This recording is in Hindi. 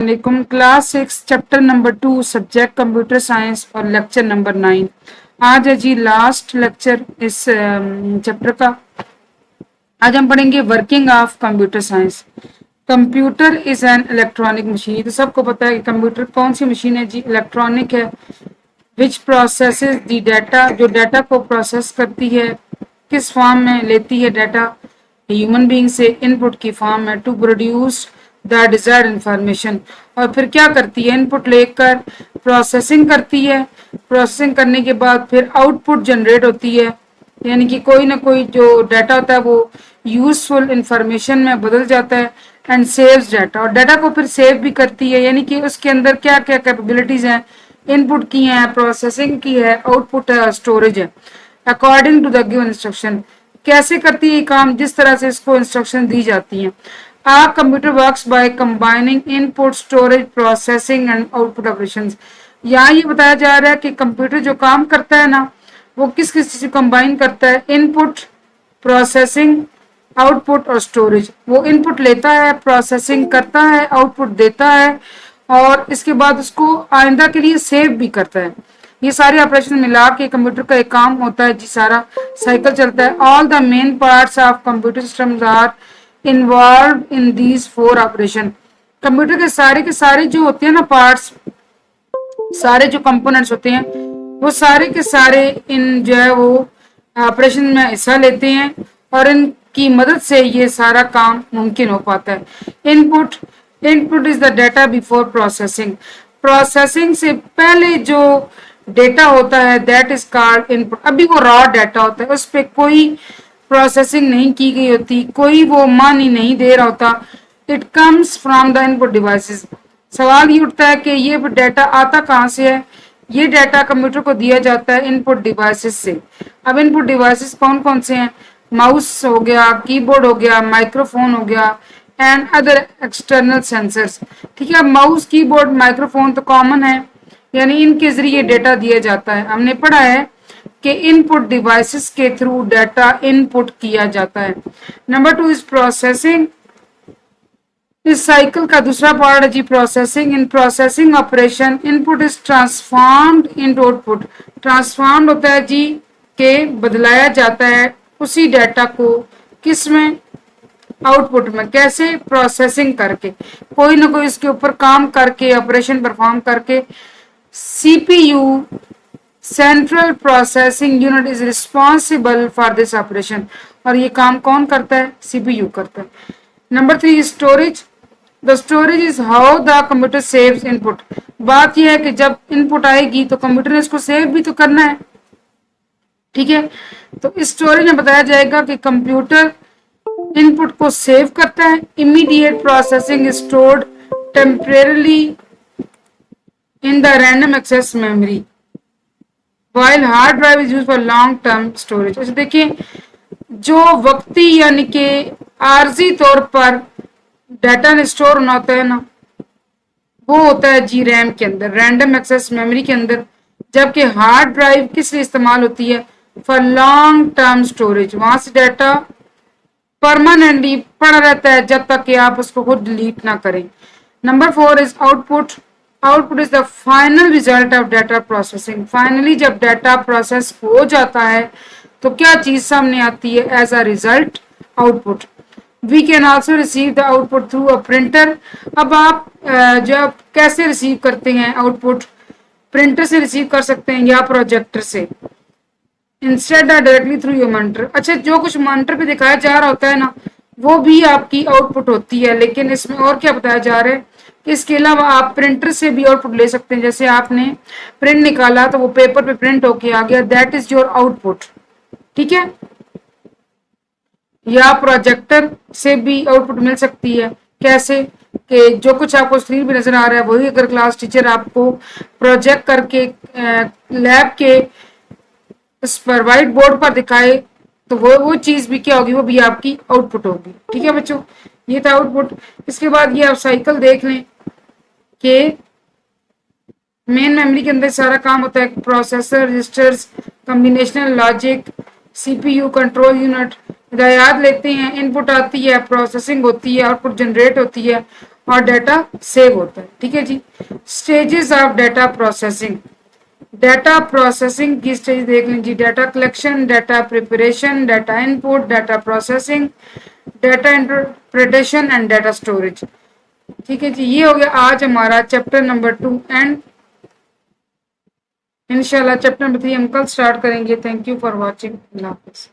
वालेकुम। Class 6 chapter number 2 subject computer science और लेक्चर नंबर 9। आज है जी लास्ट लेक्चर इस चैप्टर का। आज हम पढ़ेंगे working of computer science. Computer is an electronic machine. तो सबको पता है कि कंप्यूटर कौन सी मशीन है जी, इलेक्ट्रॉनिक है। विच प्रोसेसेस दी डाटा, जो डाटा को प्रोसेस करती है। किस फॉर्म में लेती है डाटा? ह्यूमन बीइंग से इनपुट की फॉर्म में, to produce the desired information. और फिर क्या करती है? इनपुट लेकर प्रोसेसिंग करती है। प्रोसेसिंग करने के बाद फिर आउटपुट जनरेट होती है, यानी कि कोई ना कोई जो डाटा होता है वो यूजफुल इंफॉर्मेशन में बदल जाता है एंड सेव्स डाटा। और डाटा को फिर सेव भी करती है, यानी कि उसके अंदर क्या क्या कैपेबिलिटीज हैं, इनपुट की है, प्रोसेसिंग की है, आउटपुट है और स्टोरेज है, according to the given instruction. कैसे करती है ये काम? जिस तरह से इसको इंस्ट्रक्शन दी जाती हैं। A computer works by combining input, storage, processing and output operations. यहाँ ये बताया जा रहा है कि कंप्यूटर जो काम करता है ना, वो किस किस चीज कंबाइन करता है? इनपुट, प्रोसेसिंग, आउटपुट और स्टोरेज। वो इनपुट लेता है, प्रोसेसिंग करता है, आउटपुट देता है और इसके बाद उसको आइंदा के लिए सेव भी करता है। ये सारे ऑपरेशन मिला के कंप्यूटर का एक काम होता है जी, सारा साइकिल चलता है। All the main parts of computer systems are involve in these 4 operation. Computer के सारे जो होते हैं ना पार्ट्स, सारे जो कंपोनेंट्स होते हैं, वो सारे के सारे इन जो है वो ऑपरेशन में हिस्सा लेते हैं और इनकी मदद से ये सारा काम मुमकिन हो पाता है। Input, input is the data before processing. Processing से पहले जो डेटा होता है दैट इज कॉल्ड इनपुट। अभी वो रॉ डाटा होता है, उस पर कोई प्रोसेसिंग नहीं की गई होती, कोई वो मान ही नहीं दे रहा होता। It comes from the input devices. सवाल ये उठता है कि ये डाटा आता कहाँ से है? ये डाटा कंप्यूटर को दिया जाता है इनपुट डिवाइसेस से। अब इनपुट डिवाइसेस कौन कौन से हैं? माउस हो गया, कीबोर्ड हो गया, माइक्रोफोन हो गया एंड अदर एक्सटर्नल सेंसर्स। ठीक है, माउस, कीबोर्ड, माइक्रोफोन तो कॉमन है, यानी इनके जरिए डेटा दिया जाता है। हमने पढ़ा है कि इनपुट डिवाइसेस के थ्रू डाटा इनपुट किया जाता है। Number 2 is processing. इस साइकिल का दूसरा पार्ट है जी processing. In processing operation input is transformed into output. Transformed होता है जी के बदलाया जाता है उसी डाटा को, किसमें? आउटपुट में। कैसे? प्रोसेसिंग करके, कोई ना कोई इसके ऊपर काम करके, ऑपरेशन परफॉर्म करके। CPU, central processing unit, is responsible for this operation. और ये काम कौन करता है? सीपीयू करता है। Number 3 storage. The storage is how the computer saves input. बात यह है कि जब इनपुट आएगी तो कंप्यूटर ने इसको सेव भी तो करना है। ठीक है, तो स्टोरेज में बताया जाएगा कि कंप्यूटर इनपुट को सेव करता है। Immediate processing stored temporarily in the random access memory while hard drive is use for long term storage. अच्छा देखिए, जो वक्ती यानी कि आर्जी तौर पर डाटा ने स्टोर होना होता है ना, वो होता है जी रैम के अंदर, रैंडम एक्सेस मेमोरी के अंदर। जबकि हार्ड ड्राइव किस लिए इस्तेमाल होती है? For long term storage. वहां से डाटा परमानेंटली पड़ा रहता है जब तक कि आप उसको खुद डिलीट ना करें। Number 4 is output. Output is the final result of data processing. Finally जब डाटा प्रोसेस हो जाता है तो क्या चीज सामने आती है? As a result output. We can also receive the output through a printer. अब आप जब कैसे रिसीव करते हैं आउटपुट? प्रिंटर से रिसीव कर सकते हैं या प्रोजेक्टर से, instead directly through your monitor. अच्छा, जो कुछ मॉनिटर पे दिखाया जा रहा होता है ना, वो भी आपकी आउटपुट होती है, लेकिन इसमें और क्या बताया जा रहा है कि इसके अलावा आप प्रिंटर से भी आउटपुट ले सकते हैं। जैसे आपने प्रिंट निकाला तो वो पेपर पे प्रिंट होके आ गया, दैट इज योर आउटपुट। ठीक है, या प्रोजेक्टर से भी आउटपुट मिल सकती है। कैसे? कि जो कुछ आपको स्क्रीन पे नजर आ रहा है वही अगर क्लास टीचर आपको प्रोजेक्ट करके लैब के इस पर व्हाइट बोर्ड पर दिखाए तो वो चीज भी क्या होगी? वो भी आपकी आउटपुट होगी। ठीक है बच्चों, ये था आउटपुट। इसके बाद ये आप साइकिल देख लें कि मेन मेमोरी के अंदर सारा काम होता है। Processor, registers, combinational logic, CPU, control unit. हिदायत लेते हैं, इनपुट आती है, प्रोसेसिंग होती है, आउटपुट जनरेट होती है और डाटा सेव होता है। ठीक है जी। Stages of data processing, data processing की स्टेज देख लीजिए, data collection, data preparation, data input, data processing, data interpretation and data storage. ठीक है जी, ये हो गया आज हमारा चैप्टर नंबर 2 एंड इंशाल्लाह चैप्टर नंबर 3 हम कल स्टार्ट करेंगे। Thank you for watching. अल्लाह हाफिज़।